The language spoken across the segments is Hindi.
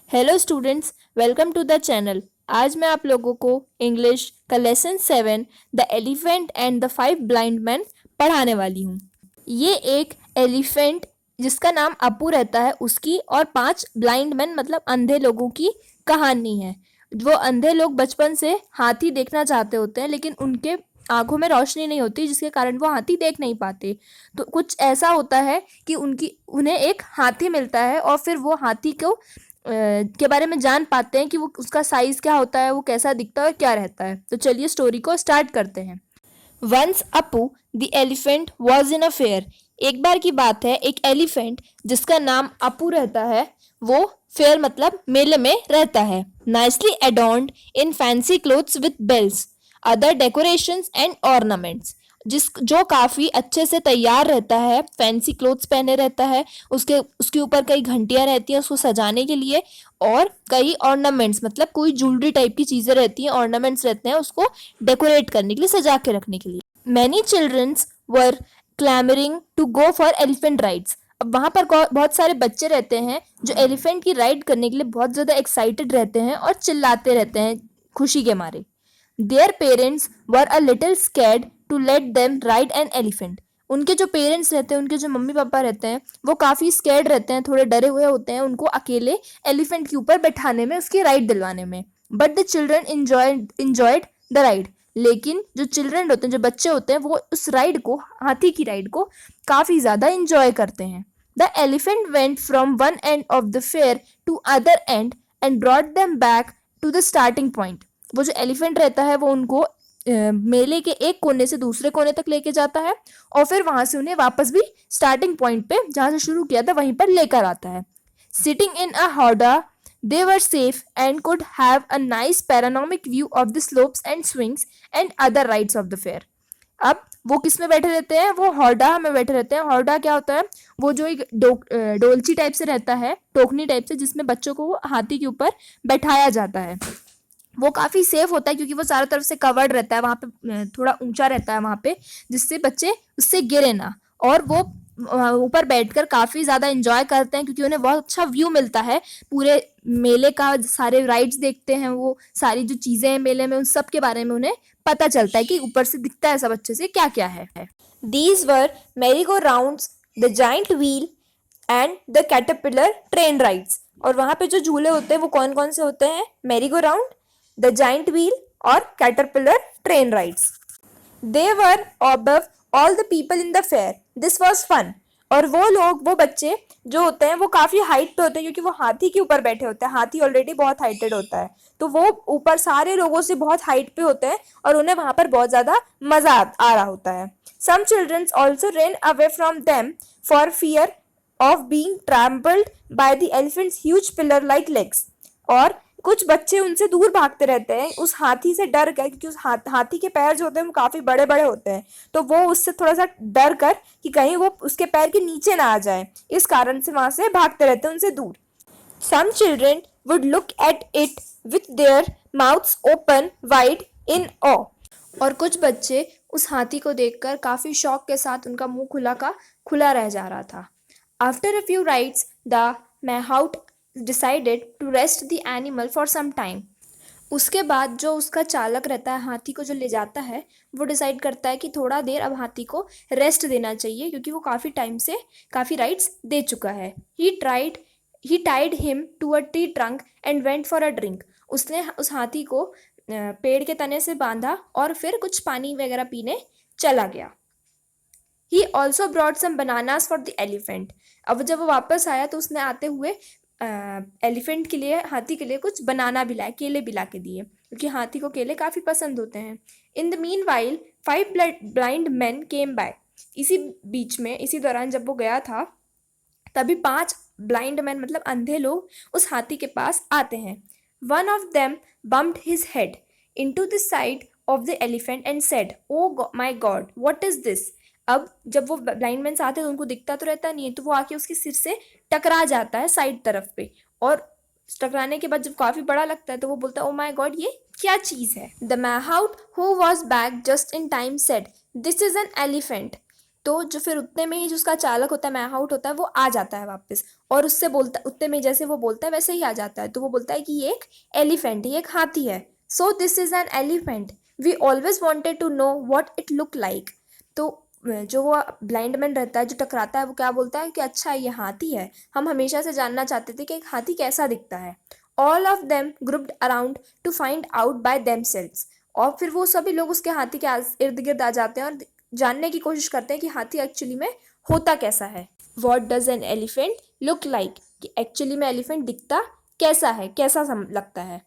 Hello students, welcome to the channel. आज मैं आप लोगों को इंग्लिश का lesson 7 the elephant and the 5 blind man पढ़ाने वाली हूँ। ये एक एलिफेंट जिसका नाम अपू रहता है उसकी और 5 ब्लाइंड मैन मतलब अंधे लोगों की कहानी है। वो अंधे लोग बचपन से हाथी देखना चाहते होते हैं लेकिन उनके आंखों में रोशनी नहीं होती जिसके कारण वो हाथी देख नहीं पाते। तो कुछ ऐसा होता है कि उन्हें एक हाथी मिलता है और फिर वो हाथी को के बारे में जान पाते हैं कि वो उसका साइज क्या होता है, वो कैसा दिखता है और क्या रहता है। तो चलिए स्टोरी को स्टार्ट करते हैं। Once Apu the elephant was in a fair. एक बार की बात है, एक एलिफेंट जिसका नाम अपू रहता है वो फेयर मतलब मेले में रहता है। Nicely adorned in fancy clothes with bells other decorations and ornaments. जो काफ़ी अच्छे से तैयार रहता है, फैंसी क्लोथ्स पहने रहता है, उसके ऊपर कई घंटियां रहती हैं उसको सजाने के लिए और कई ऑर्नामेंट्स मतलब कोई ज्वेलरी टाइप की चीज़ें रहती हैं, ऑर्नामेंट्स रहते हैं उसको डेकोरेट करने के लिए, सजा के रखने के लिए। Many childrens were clamouring to go for elephant rides. अब वहाँ पर बहुत सारे बच्चे रहते हैं जो एलिफेंट की राइड करने के लिए बहुत ज़्यादा एक्साइटेड रहते हैं और चिल्लाते रहते हैं खुशी के मारे। Their parents were a little scared to let them ride an elephant. उनके जो पेरेंट्स रहते हैं, उनके जो मम्मी पापा रहते हैं, वो काफ़ी स्कैर्ड रहते हैं, थोड़े डरे हुए होते हैं उनको अकेले एलिफेंट के ऊपर बैठाने में, उसकी राइड दिलवाने में। But the children enjoyed the ride. लेकिन जो चिल्ड्रन होते हैं, जो बच्चे होते हैं, वो उस राइड को, हाथी की राइड को काफ़ी ज़्यादा इंजॉय करते हैं। The elephant went from one end of the fair to other end and brought them back to the starting point. वो जो एलिफेंट रहता है वो उनको मेले के एक कोने से दूसरे कोने तक लेके जाता है और फिर वहां से उन्हें वापस भी स्टार्टिंग पॉइंट पे जहां से शुरू किया था वहीं पर लेकर आता है। Sitting in a howdah they were safe and could have a nice panoramic view of the slopes and swings and other rides of the fair. अब वो किस में बैठे रहते हैं? वो हॉर्डा में बैठे रहते हैं। हॉर्डा क्या होता है? वो जो एक डोलची टाइप से रहता है, टोकनी टाइप से, जिसमें बच्चों को हाथी के ऊपर बैठाया जाता है। वो काफ़ी सेफ होता है क्योंकि वो चारों तरफ से कवर्ड रहता है, वहाँ पे थोड़ा ऊंचा रहता है वहाँ पे, जिससे बच्चे उससे गिरे ना। और वो ऊपर बैठकर काफ़ी ज़्यादा इंजॉय करते हैं क्योंकि उन्हें बहुत अच्छा व्यू मिलता है पूरे मेले का। सारे राइड्स देखते हैं, वो सारी जो चीज़ें हैं मेले में उन सब के बारे में उन्हें पता चलता है कि ऊपर से दिखता है सब अच्छे से क्या क्या है। These were merry go rounds, the giant wheel and the caterpillar train rides. और वहाँ पे जो झूले होते हैं वो कौन कौन से होते हैं? Merry go round, the giant wheel और caterpillar train rides. They were above all the people in the fair, this was fun. और वो लोग, वो बच्चे जो होते हैं वो काफ़ी हाइट पे होते हैं क्योंकि वो हाथी के ऊपर बैठे होते हैं। हाथी ऑलरेडी बहुत हाइटेड होता है, तो वो ऊपर सारे लोगों से बहुत हाइट पे होते हैं और उन्हें वहाँ पर बहुत ज़्यादा मज़ा आ रहा होता है। Some childrens also ran away from them for fear of being trampled by the elephants huge pillar like legs. और कुछ बच्चे उनसे दूर भागते रहते हैं उस हाथी से डर कर, क्योंकि उस हाथी के पैर जो होते हैं वो काफ़ी बड़े बड़े होते हैं, तो वो उससे थोड़ा सा डर कर कि कहीं वो उसके पैर के नीचे ना आ जाए, इस कारण से वहाँ से भागते रहते हैं उनसे दूर। Some children would look at it with their mouths open wide in awe. और कुछ बच्चे उस हाथी को देखकर काफ़ी शौक के साथ उनका मुंह खुला का खुला रह जा रहा था। After a few rides the mahout decided to rest the animal for some time. उसके बाद जो उसका चालक रहता है, हाथी को जो ले जाता है, वो डिसाइड करता है कि थोड़ा देर अब हाथी को रेस्ट देना चाहिए क्योंकि वो काफ़ी टाइम से काफ़ी राइड्स दे चुका है। He tied him to a tree trunk and went for a drink. उसने उस हाथी को पेड़ के तने से बांधा और फिर कुछ पानी वगैरह पीने चला गया। He also brought some bananas for the elephant. अब जब वो वापस आया तो उसने आते हुए एलिफेंट के लिए, हाथी के लिए कुछ बनाना भी लाए, केले भी ला के दिए क्योंकि हाथी को केले काफ़ी पसंद होते हैं। In the mean while 5 blind man came by. इसी बीच में, इसी दौरान जब वो गया था, तभी 5 ब्लाइंड मैन मतलब अंधे लोग उस हाथी के पास आते हैं। One of them bumped his head into the side of the elephant and said, oh my god what is this. अब जब वो ब्लाइंड मैन आते हैं तो उनको दिखता तो रहता नहीं है, तो वो आके उसके सिर से टकरा जाता है साइड तरफ पे, और टकराने के बाद जब काफ़ी बड़ा लगता है तो वो बोलता है, ओ माई गॉड ये क्या चीज़ है। The mahout who was back just in time said, this is an elephant. तो जो फिर उतने में ही जो उसका चालक होता है, मैहाउट होता है, वो आ जाता है वापस और उससे बोलता, उतने में जैसे वो बोलता है वैसे ही आ जाता है। तो वो बोलता है कि ये एक एलिफेंट, ये एक हाथी है। So this is an elephant, we always wanted to know what it look like. तो जो वो ब्लाइंड मैन रहता है जो टकराता है, वो क्या बोलता है कि अच्छा ये हाथी है, हम हमेशा से जानना चाहते थे कि एक हाथी कैसा दिखता है। All of them grouped around two find out by themselves. और फिर वो सभी लोग उसके हाथी के इर्द गिर्द आ जाते हैं और जानने की कोशिश करते हैं कि हाथी एक्चुअली में होता कैसा है। What does an elephant look like, कि एक्चुअली में एलिफेंट दिखता कैसा है, कैसा लगता है।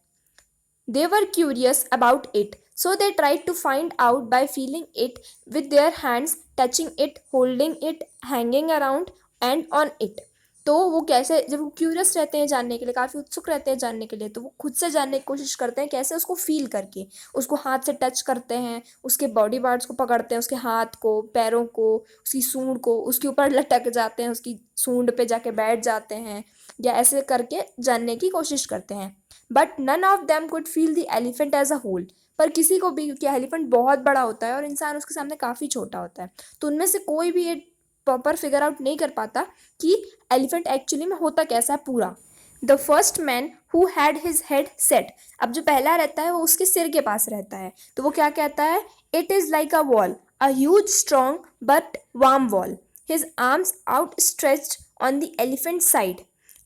They were curious about it, so they tried to find out by feeling it with their hands, touching it, holding it, hanging around and on it. तो वो कैसे, जब वो क्यूरियस रहते हैं जानने के लिए, काफ़ी उत्सुक रहते हैं जानने के लिए, तो वो खुद से जानने की कोशिश करते हैं कैसे, उसको फील करके, उसको हाथ से टच करते हैं, उसके बॉडी पार्ट्स को पकड़ते हैं, उसके हाथ को, पैरों को, उसकी सूंड को, उसके ऊपर लटक जाते हैं, उसकी सूंड पे जाके बैठ जाते हैं, या ऐसे करके जानने की कोशिश करते हैं। But none of them could feel the elephant as a whole. पर किसी को भी, क्योंकि एलिफेंट बहुत बड़ा होता है और इंसान उसके सामने काफ़ी छोटा होता है, तो उनमें से कोई भी ये प्रॉपर फिगर आउट नहीं कर पाता कि एलिफेंट एक्चुअली में होता कैसा है पूरा। The first man who had his head set, अब जो पहला रहता है वो उसके सिर के पास रहता है, तो वो क्या कहता है, it is like a wall, a huge strong but warm wall, his arms out stretched on the elephant side.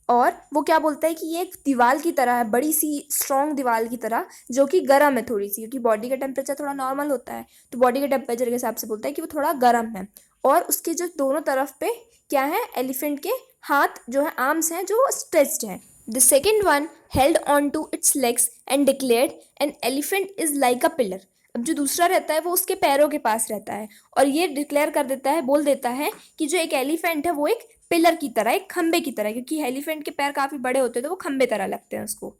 और वो क्या बोलता है कि ये एक दीवार की तरह है, बड़ी सी स्ट्रॉन्ग दीवार की तरह, जो कि गर्म है थोड़ी सी, क्योंकि बॉडी का टेम्परेचर थोड़ा नॉर्मल होता है, तो बॉडी के टेम्परेचर के हिसाब से बोलता है कि वो थोड़ा गर्म है। और उसके जो दोनों तरफ पे क्या है, एलिफेंट के हाथ जो है, आर्म्स हैं जो स्ट्रेच्ड हैं। The second one held on to its legs and declared an elephant is like a pillar. अब जो दूसरा रहता है वो उसके पैरों के पास रहता है और ये डिक्लेयर कर देता है, बोल देता है कि जो एक एलिफेंट है वो एक पिलर की तरह, एक खंबे की तरह, क्योंकि एलिफेंट के पैर काफ़ी बड़े होते हैं तो वो खंबे तरह लगते हैं उसको।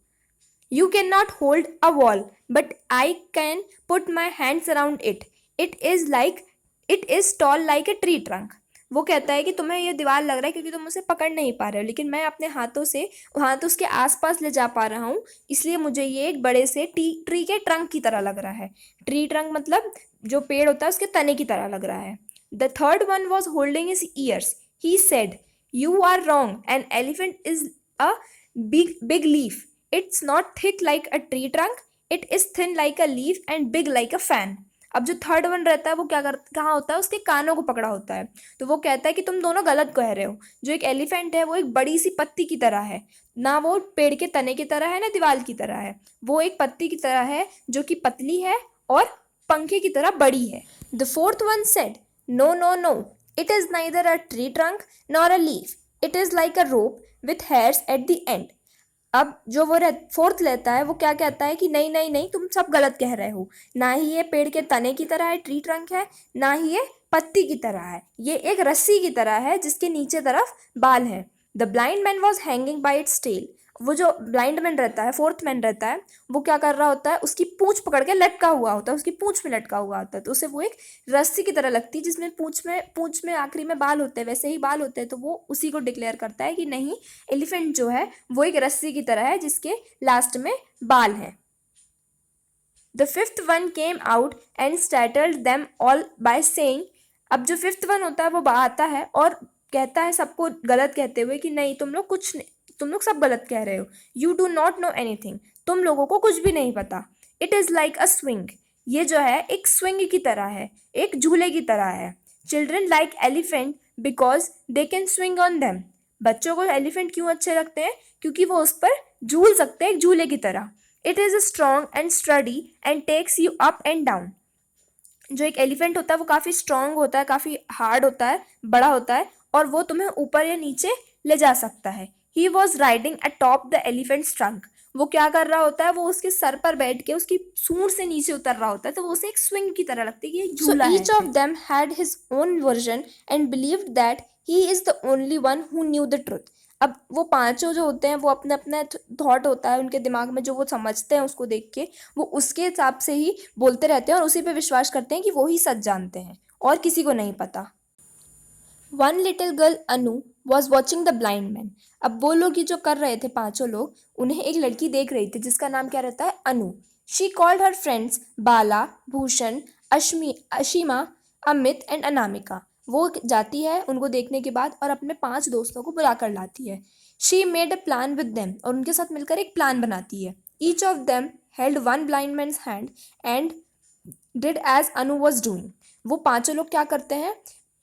You can not hold a wall but I can put my hands around it, it is like, it is tall like a tree trunk. वो कहता है कि तुम्हें ये दीवार लग रहा है क्योंकि तुम उसे पकड़ नहीं पा रहे हो, लेकिन मैं अपने हाथों से हाथ उसके आसपास ले जा पा रहा हूँ, इसलिए मुझे ये एक बड़े से ट्री के ट्रंक की तरह लग रहा है। ट्री ट्रंक मतलब जो पेड़ होता है उसके तने की तरह लग रहा है। The third one was holding his ears, he said you are wrong, an elephant is a big leaf, it's not thick like a tree trunk, it is thin like a leaf and big like a fan. अब जो थर्ड वन रहता है वो क्या कर, कहाँ होता है, उसके कानों को पकड़ा होता है, तो वो कहता है कि तुम दोनों गलत कह रहे हो, जो एक एलिफेंट है वो एक बड़ी सी पत्ती की तरह है, ना वो पेड़ के तने की तरह है ना दीवार की तरह है, वो एक पत्ती की तरह है जो कि पतली है और पंखे की तरह बड़ी है। The fourth one said no no no, it is neither a tree trunk nor a leaf, it is like a rope with hairs at the end. अब जो वो फोर्थ लेता है वो क्या कहता है कि नहीं नहीं नहीं, तुम सब गलत कह रहे हो, ना ही ये पेड़ के तने की तरह है, ट्री ट्रंक है, ना ही ये पत्ती की तरह है, ये एक रस्सी की तरह है जिसके नीचे तरफ बाल है। The blind man was hanging by its tail, वो जो ब्लाइंड मैन रहता है, फोर्थ मैन रहता है, वो क्या कर रहा होता है, उसकी पूंछ पकड़ के लटका हुआ होता है, उसकी पूंछ में लटका हुआ होता है, तो उसे वो एक रस्सी की तरह लगती है जिसमें पूंछ में आखिरी में बाल होते हैं, वैसे ही बाल होते हैं, तो वो उसी को डिक्लेयर करता है कि नहीं, एलिफेंट जो है वो एक रस्सी की तरह है जिसके लास्ट में बाल हैं। The fifth one came out and startled them all by saying, अब जो फिफ्थ वन होता है वो आता है और कहता है सबको गलत कहते हुए कि नहीं, तुम लोग कुछ नहीं, तुम लोग सब गलत कह रहे हो, you do not know anything, तुम लोगों को कुछ भी नहीं पता। It is like a swing, ये जो है एक स्विंग की तरह है, एक झूले की तरह है। Children like elephant because they can swing on them, बच्चों को एलिफेंट क्यों अच्छे लगते हैं, क्योंकि वो उस पर झूल सकते हैं एक झूले की तरह। It is strong and sturdy and takes you up and down, जो एक एलिफेंट होता है वो काफ़ी स्ट्रॉन्ग होता है, काफ़ी हार्ड होता है, बड़ा होता है, और वो तुम्हें ऊपर या नीचे ले जा सकता है। He was riding atop the elephants trunk, वो क्या कर रहा होता है, वो उसके सर पर बैठ के उसकी सूंड से नीचे उतर रहा होता है, तो वो उसे एक स्विंग की तरह लगती है कि एक झूला है। Each of them had his own version and believed that he is the only one who knew the truth. अब वो पांचों जो होते हैं वो अपने अपने थॉट होता है उनके दिमाग में, जो वो समझते हैं उसको देख के वो उसके हिसाब से ही बोलते रहते हैं और उसी पे विश्वास करते हैं कि वो ही सच जानते हैं और किसी को नहीं पता। One little girl Anu was watching the blind man, अब वो लोग ये जो कर रहे थे पांचों लोग, उन्हें एक लड़की देख रही थी जिसका नाम क्या रहता है, Anu. She called her friends Bala, Bhushan, Ashima, Amit and Anamika. वो जाती है उनको देखने के बाद और अपने 5 दोस्तों को बुला कर लाती है। She made a plan with them, और उनके साथ मिलकर एक प्लान बनाती है। Each of them held one blind man's hand and did as Anu was doing. वो पांचों लोग क्या करते हैं,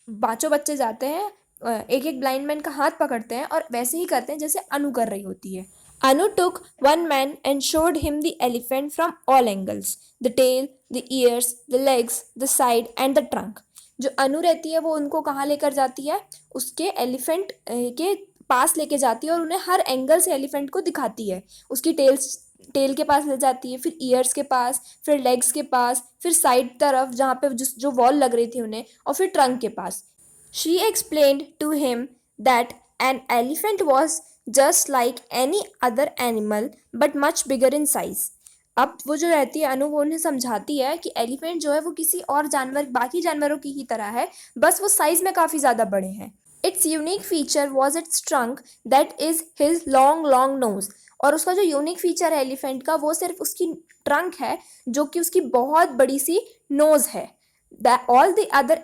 पांचों बच्चे जाते हैं, एक एक ब्लाइंड मैन का हाथ पकड़ते हैं और वैसे ही करते हैं जैसे अनु कर रही होती है। अनु took one man and showed him the elephant from all angles, the tail, the ears, the legs, the side and the trunk. जो अनु रहती है वो उनको कहाँ लेकर जाती है, उसके एलिफेंट के पास लेके जाती है और उन्हें हर एंगल से एलिफेंट को दिखाती है। उसकी टेल के पास ले जाती है, फिर ईयर्स के पास, फिर लेग्स के पास, फिर साइड तरफ जहाँ पे जो वॉल लग रही थी उन्हें, और फिर ट्रंक के पास। She explained to him that an elephant was just like any other animal but much bigger in size. अब वो जो रहती है अनु, वो उन्हें समझाती है कि एलिफेंट जो है वो किसी और जानवर, बाकी जानवरों की ही तरह है, बस वो साइज में काफ़ी ज़्यादा बड़े हैं। It's unique feature was it's trunk that is his long long nose. और उसका जो यूनिक फीचर है एलिफेंट का, वो सिर्फ उसकी ट्रंक है, जो कि उसकी बहुत बड़ी सी नोज है। All the other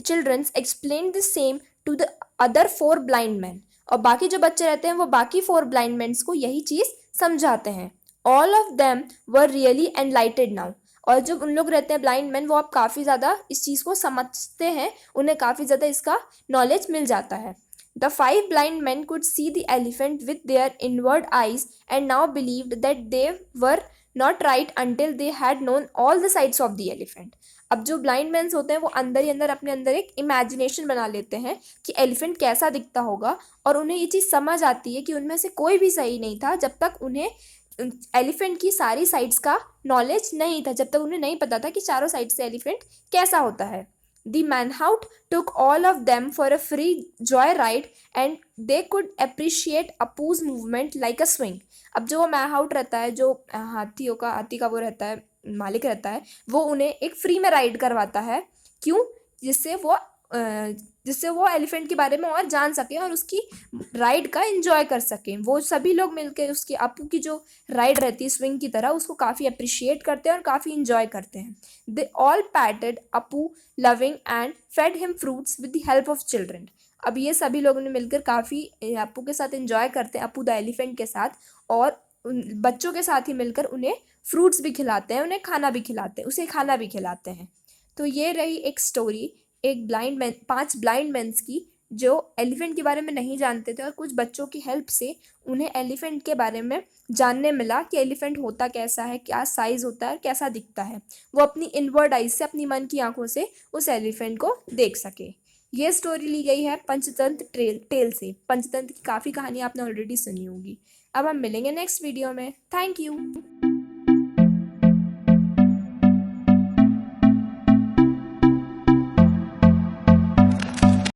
children explained the same to the other 4 blind men. और बाकी जो बच्चे रहते हैं वो बाकी 4 blind men को यही चीज़ समझाते हैं। All of them were really enlightened now. और जो उन लोग रहते हैं ब्लाइंड मैन, वो अब काफ़ी ज़्यादा इस चीज़ को समझते हैं, उन्हें काफ़ी ज़्यादा इसका नॉलेज मिल जाता है। The 5 blind men could see the elephant with their inward eyes and now believed that they were not right until they had known all the sides of the elephant. अब जो ब्लाइंड मैन्स होते हैं वो अंदर ही अंदर अपने अंदर एक इमेजिनेशन बना लेते हैं कि एलिफेंट कैसा दिखता होगा, और उन्हें ये चीज़ समझ आती है कि उनमें से कोई भी सही नहीं था जब तक उन्हें एलिफेंट की सारी साइड्स का नॉलेज नहीं था, जब तक उन्हें नहीं पता था कि चारों साइड से एलिफेंट कैसा होता है। The manhout took all of them for a free joyride and they could appreciate Apu's movement like a swing. अब जो वो मैनहाउट रहता है, जो हाथी का वो रहता है, मालिक रहता है, वो उन्हें एक फ्री में राइड करवाता है। क्यों? जिससे वो एलिफेंट के बारे में और जान सकें और उसकी राइड का एंजॉय कर सकें। वो सभी लोग मिलकर उसकी अपू की जो राइड रहती है स्विंग की तरह, उसको काफ़ी अप्रिशिएट करते हैं और काफ़ी इंजॉय करते हैं। They all patted Apu loving and fed him fruits with the help of children. अब ये सभी लोगों ने मिलकर काफ़ी अपू के साथ एंजॉय करते हैं, अपू द एलिफेंट के साथ, और बच्चों के साथ ही मिलकर उन्हें फ्रूट्स भी खिलाते हैं, उन्हें खाना भी खिलाते हैं, उसे खाना भी खिलाते हैं। तो ये रही एक स्टोरी, एक ब्लाइंड मैन, 5 ब्लाइंड मैन्स की, जो एलिफेंट के बारे में नहीं जानते थे और कुछ बच्चों की हेल्प से उन्हें एलिफेंट के बारे में जानने मिला कि एलिफेंट होता कैसा है, क्या साइज़ होता है, कैसा दिखता है। वो अपनी इनवर्ड आइज से, अपनी मन की आंखों से उस एलिफेंट को देख सके। ये स्टोरी ली गई है पंचतंत्र टेल से। पंचतंत्र की काफ़ी कहानी आपने ऑलरेडी सुनी होगी। अब हम मिलेंगे नेक्स्ट वीडियो में। Thank you.